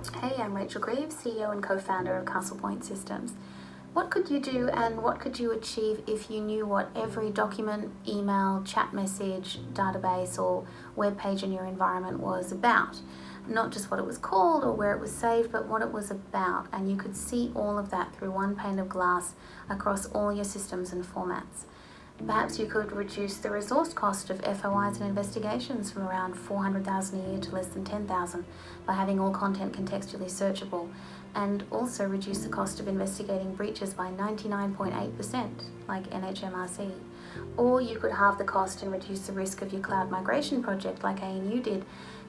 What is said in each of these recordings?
Hey, I'm Rachael Greaves, CEO and co-founder of Castlepoint Systems. What could you do and what could you achieve if you knew what every document, email, chat message, database or web page in your environment was about? Not just what it was called or where it was saved, but what it was about, and you could see all of that through one pane of glass across all your systems and formats. Perhaps you could reduce the resource cost of FOIs and investigations from around $400,000 a year to less than $10,000 by having all content contextually searchable, and also reduce the cost of investigating breaches by 99.8%, like NHMRC. Or you could halve the cost and reduce the risk of your cloud migration project like ANU did.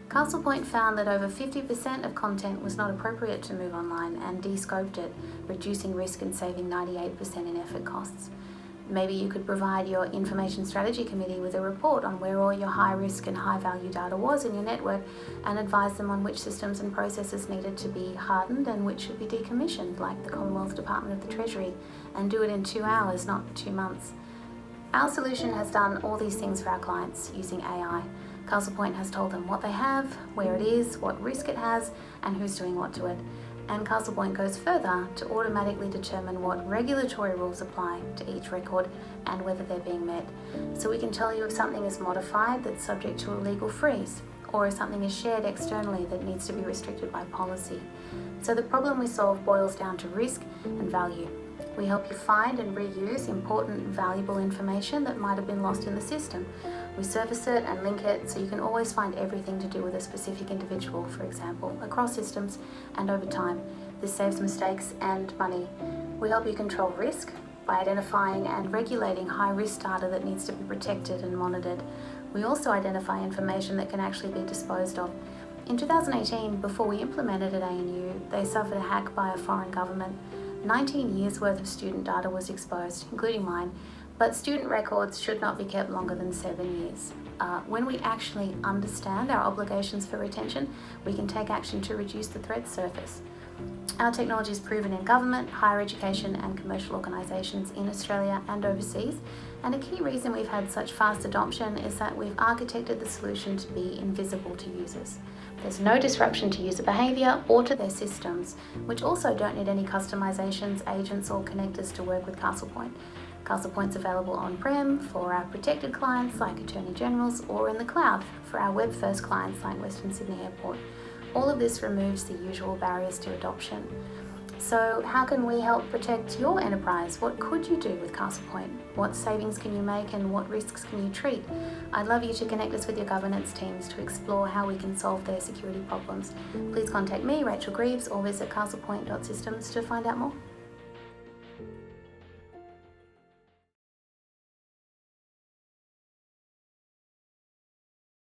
Castlepoint found that over 50% of content was not appropriate to move online and de-scoped it, reducing risk and saving 98% in effort costs. Maybe you could provide your Information Strategy Committee with a report on where all your high risk and high value data was in your network and advise them on which systems and processes needed to be hardened and which should be decommissioned, like the Commonwealth Department of the Treasury, and do it in 2 hours, not 2 months. Our solution has done all these things for our clients using AI. Castlepoint has told them what they have, where it is, what risk it has, and who's doing what to it. And Castlepoint goes further to automatically determine what regulatory rules apply to each record and whether they're being met. So we can tell you if something is modified that's subject to a legal freeze, or if something is shared externally that needs to be restricted by policy. So the problem we solve boils down to risk and value. We help you find and reuse important, valuable information that might have been lost in the system. We service it and link it so you can always find everything to do with a specific individual, for example, across systems and over time. This saves mistakes and money. We help you control risk by identifying and regulating high-risk data that needs to be protected and monitored. We also identify information that can actually be disposed of. In 2018, before we implemented at ANU, they suffered a hack by a foreign government. 19 years worth of student data was exposed, including mine, but student records should not be kept longer than 7 years. When we actually understand our obligations for retention, we can take action to reduce the threat surface. Our technology is proven in government, higher education and commercial organisations in Australia and overseas, and a key reason we've had such fast adoption is that we've architected the solution to be invisible to users. There's no disruption to user behaviour or to their systems, which also don't need any customisations, agents or connectors to work with Castlepoint. Castlepoint's available on-prem for our protected clients like Attorney Generals, or in the cloud for our web-first clients like Western Sydney Airport. All of this removes the usual barriers to adoption. So how can we help protect your enterprise? What could you do with Castlepoint? What savings can you make and what risks can you treat? I'd love you to connect us with your governance teams to explore how we can solve their security problems. Please contact me, Rachael Greaves, or visit castlepoint.systems to find out more.